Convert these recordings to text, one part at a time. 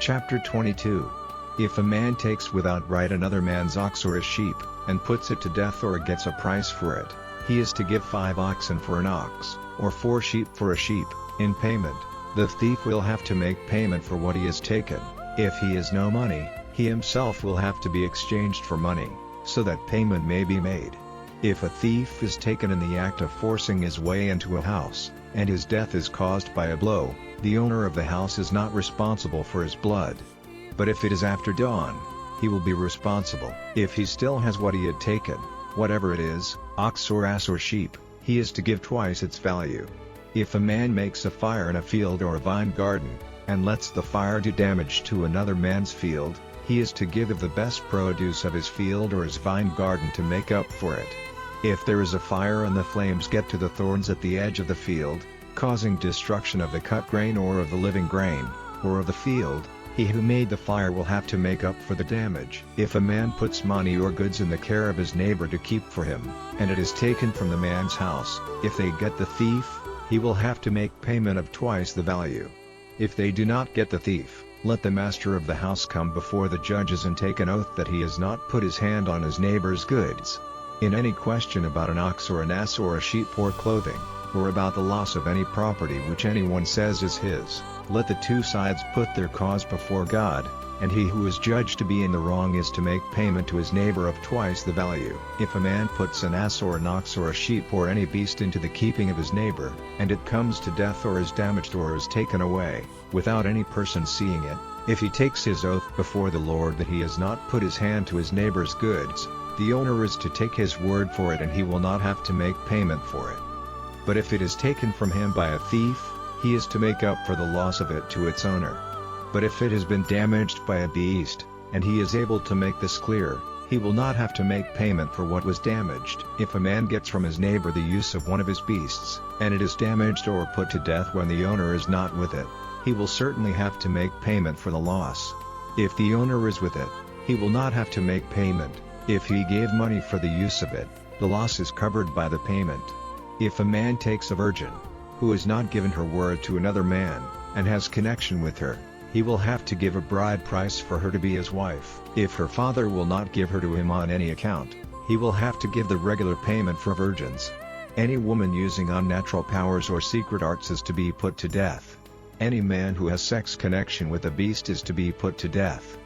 Chapter 22. If a man takes without right another man's ox or a sheep, and puts it to death or gets a price for it, he is to give 5 oxen for an ox, or 4 sheep for a sheep, in payment. The thief will have to make payment for what he has taken. If he has no money, he himself will have to be exchanged for money, so that payment may be made. If a thief is taken in the act of forcing his way into a house, and his death is caused by a blow, the owner of the house is not responsible for his blood. But if it is after dawn, he will be responsible. If he still has what he had taken, whatever it is, ox or ass or sheep, he is to give twice its value. If a man makes a fire in a field or a vine garden, and lets the fire do damage to another man's field, he is to give of the best produce of his field or his vine garden to make up for it. If there is a fire and the flames get to the thorns at the edge of the field, causing destruction of the cut grain or of the living grain, or of the field, he who made the fire will have to make up for the damage. If a man puts money or goods in the care of his neighbor to keep for him, and it is taken from the man's house, if they get the thief, he will have to make payment of twice the value. If they do not get the thief, let the master of the house come before the judges and take an oath that he has not put his hand on his neighbor's goods. In any question about an ox or an ass or a sheep or clothing, or about the loss of any property which anyone says is his, let the 2 sides put their cause before God, and he who is judged to be in the wrong is to make payment to his neighbor of twice the value. If a man puts an ass or an ox or a sheep or any beast into the keeping of his neighbor, and it comes to death or is damaged or is taken away, without any person seeing it, if he takes his oath before the Lord that he has not put his hand to his neighbor's goods, the owner is to take his word for it and he will not have to make payment for it. But if it is taken from him by a thief, he is to make up for the loss of it to its owner. But if it has been damaged by a beast, and he is able to make this clear, he will not have to make payment for what was damaged. If a man gets from his neighbor the use of one of his beasts, and it is damaged or put to death when the owner is not with it, he will certainly have to make payment for the loss. If the owner is with it, he will not have to make payment. If he gave money for the use of it, the loss is covered by the payment. If a man takes a virgin, who has not given her word to another man, and has connection with her, he will have to give a bride price for her to be his wife. If her father will not give her to him on any account, he will have to give the regular payment for virgins. Any woman using unnatural powers or secret arts is to be put to death. Any man who has sex connection with a beast is to be put to death.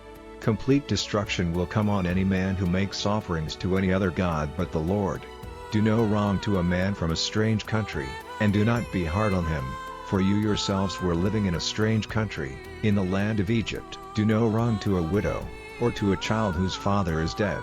Complete destruction will come on any man who makes offerings to any other god but the Lord. Do no wrong to a man from a strange country, and do not be hard on him, for you yourselves were living in a strange country, in the land of Egypt. Do no wrong to a widow, or to a child whose father is dead.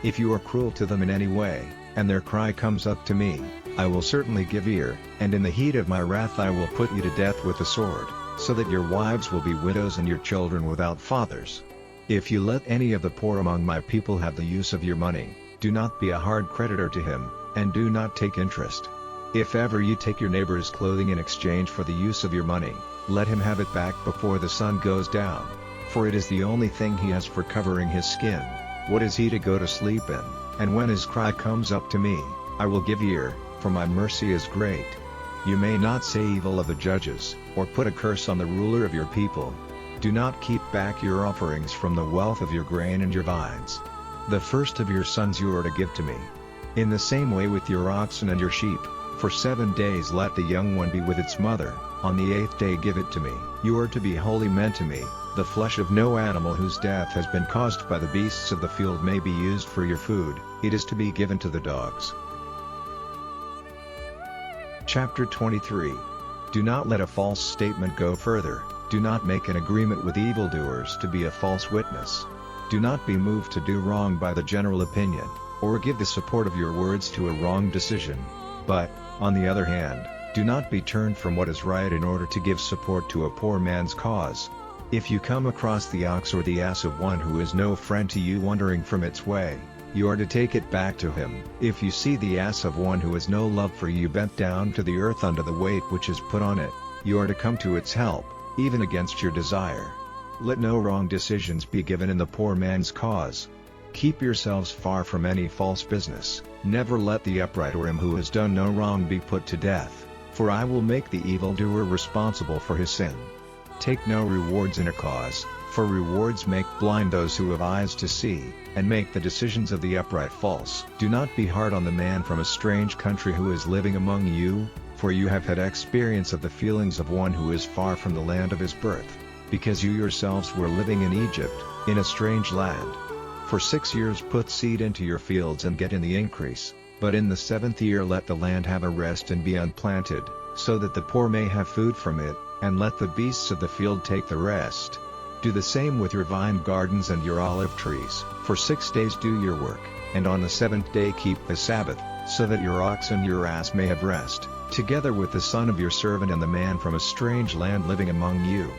If you are cruel to them in any way, and their cry comes up to me, I will certainly give ear, and in the heat of my wrath I will put you to death with the sword, so that your wives will be widows and your children without fathers. If you let any of the poor among my people have the use of your money, do not be a hard creditor to him, and do not take interest. If ever you take your neighbor's clothing in exchange for the use of your money, let him have it back before the sun goes down, for it is the only thing he has for covering his skin. What is he to go to sleep in? And when his cry comes up to me, I will give ear, for my mercy is great. You may not say evil of the judges, or put a curse on the ruler of your people. Do not keep back your offerings from the wealth of your grain and your vines. The first of your sons you are to give to me. In the same way with your oxen and your sheep, for 7 days let the young one be with its mother, on the 8th day give it to me. You are to be holy men to me. The flesh of no animal whose death has been caused by the beasts of the field may be used for your food, it is to be given to the dogs. Chapter 23. Do not let a false statement go further. Do not make an agreement with evildoers to be a false witness. Do not be moved to do wrong by the general opinion, or give the support of your words to a wrong decision. But, on the other hand, do not be turned from what is right in order to give support to a poor man's cause. If you come across the ox or the ass of one who is no friend to you wandering from its way, you are to take it back to him. If you see the ass of one who has no love for you bent down to the earth under the weight which is put on it, you are to come to its help, even against your desire. Let no wrong decisions be given in the poor man's cause. Keep yourselves far from any false business. Never let the upright or him who has done no wrong be put to death, for I will make the evildoer responsible for his sin. Take no rewards in a cause, For rewards make blind those who have eyes to see, and make the decisions of the upright false. Do not be hard on the man from a strange country who is living among you, for you have had experience of the feelings of one who is far from the land of his birth, because you yourselves were living in Egypt, in a strange land. For 6 years put seed into your fields and get in the increase, but in the 7th year let the land have a rest and be unplanted, so that the poor may have food from it, and let the beasts of the field take the rest. Do the same with your vine gardens and your olive trees. For 6 days do your work, and on the 7th day keep the Sabbath, so that your ox and your ass may have rest, together with the son of your servant and the man from a strange land living among you.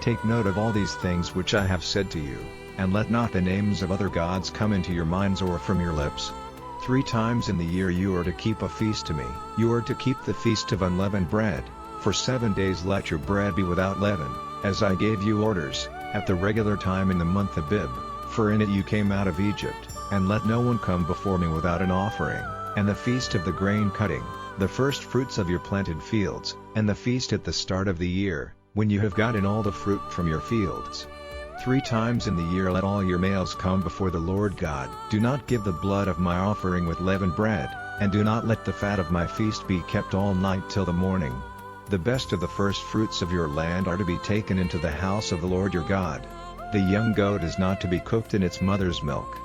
Take note of all these things which I have said to you, and let not the names of other gods come into your minds or from your lips. 3 times in the year you are to keep a feast to me. You are to keep the feast of unleavened bread. For 7 days let your bread be without leaven, as I gave you orders, at the regular time in the month Abib, for in it you came out of Egypt. And let no one come before me without an offering, and the feast of the grain cutting, the first fruits of your planted fields, and the feast at the start of the year, when you have gotten all the fruit from your fields. 3 times in the year let all your males come before the Lord God. Do not give the blood of my offering with leavened bread, and do not let the fat of my feast be kept all night till the morning. The best of the first fruits of your land are to be taken into the house of the Lord your God. The young goat is not to be cooked in its mother's milk.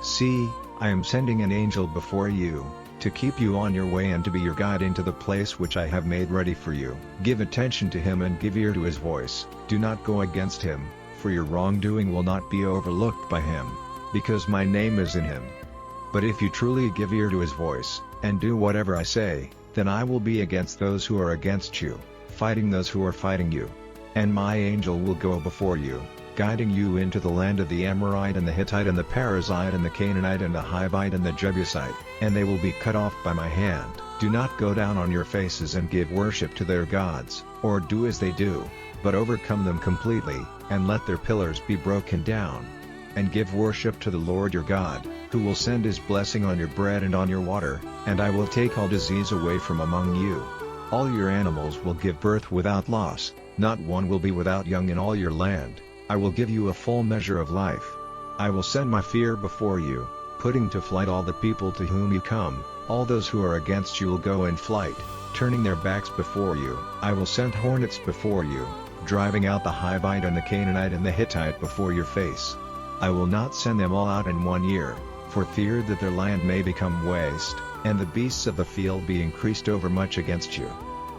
See, I am sending an angel before you, to keep you on your way and to be your guide into the place which I have made ready for you. Give attention to him and give ear to his voice. Do not go against him, for your wrongdoing will not be overlooked by him, because my name is in him. But if you truly give ear to his voice, and do whatever I say, then I will be against those who are against you, fighting those who are fighting you. And my angel will go before you, guiding you into the land of the Amorite and the Hittite and the Perizzite and the Canaanite and the Hivite and the Jebusite, and they will be cut off by my hand. Do not go down on your faces and give worship to their gods, or do as they do, but overcome them completely, and let their pillars be broken down. And give worship to the Lord your God, who will send his blessing on your bread and on your water, and I will take all disease away from among you. All your animals will give birth without loss, not one will be without young in all your land. I will give you a full measure of life. I will send my fear before you, putting to flight all the people to whom you come. All those who are against you will go in flight, turning their backs before you. I will send hornets before you, driving out the Hivite and the Canaanite and the Hittite before your face. I will not send them all out in 1 year, for fear that their land may become waste, and the beasts of the field be increased overmuch against you.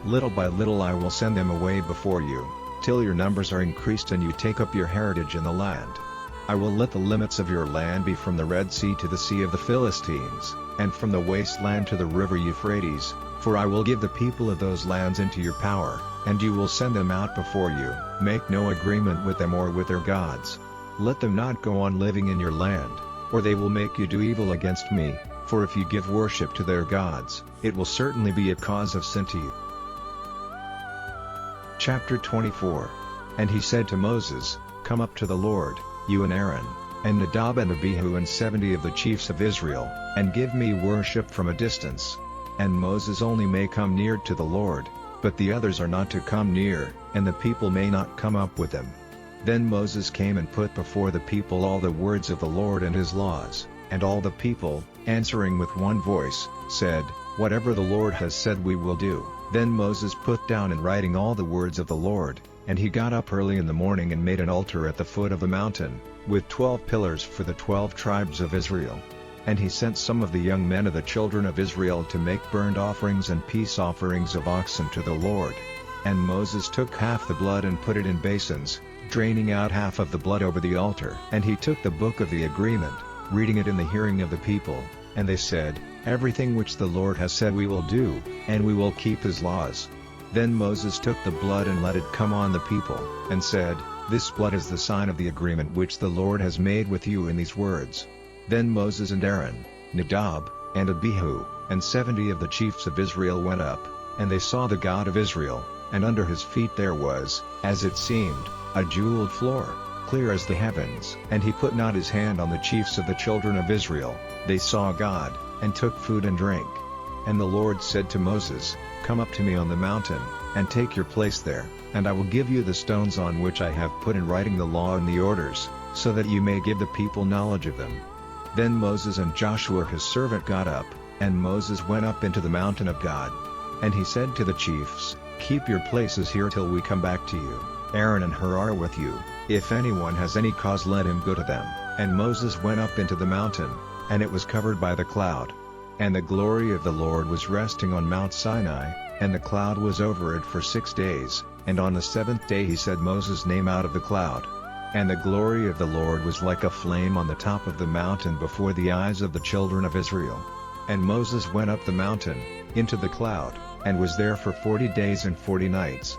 Little by little I will send them away before you, till your numbers are increased and you take up your heritage in the land. I will let the limits of your land be from the Red Sea to the Sea of the Philistines, and from the wasteland to the river Euphrates, for I will give the people of those lands into your power, and you will send them out before you. Make no agreement with them or with their gods. Let them not go on living in your land, or they will make you do evil against me, for if you give worship to their gods, it will certainly be a cause of sin to you. Chapter 24. And he said to Moses, Come up to the Lord, you and Aaron, and Nadab and Abihu and 70 of the chiefs of Israel, and give me worship from a distance. And Moses only may come near to the Lord, but the others are not to come near, and the people may not come up with them. Then Moses came and put before the people all the words of the Lord and his laws, and all the people, answering with one voice, said, Whatever the Lord has said we will do. Then Moses put down in writing all the words of the Lord, and he got up early in the morning and made an altar at the foot of the mountain, with 12 pillars for the 12 tribes of Israel. And he sent some of the young men of the children of Israel to make burnt offerings and peace offerings of oxen to the Lord. And Moses took half the blood and put it in basins, draining out half of the blood over the altar. And he took the book of the agreement, reading it in the hearing of the people, and they said, Everything which the Lord has said we will do, and we will keep his laws. Then Moses took the blood and let it come on the people, and said, This blood is the sign of the agreement which the Lord has made with you in these words. Then Moses and Aaron, Nadab, and Abihu, and 70 of the chiefs of Israel went up, and they saw the God of Israel, and under his feet there was, as it seemed, a jeweled floor, clear as the heavens. And he put not his hand on the chiefs of the children of Israel. They saw God, and took food and drink. And the Lord said to Moses, Come up to me on the mountain, and take your place there, And I will give you the stones on which I have put in writing the law and the orders, so that you may give the people knowledge of them. Then Moses and Joshua his servant got up, and Moses went up into the mountain of God. And he said to the chiefs, Keep your places here till we come back to you. Aaron and Hur are with you. If anyone has any cause, let him go to them. And Moses went up into the mountain, and it was covered by the cloud. And the glory of the Lord was resting on Mount Sinai, and the cloud was over it for 6 days, and on the 7th day he said Moses' name out of the cloud. And the glory of the Lord was like a flame on the top of the mountain before the eyes of the children of Israel. And Moses went up the mountain, into the cloud, and was there for 40 days and 40 nights.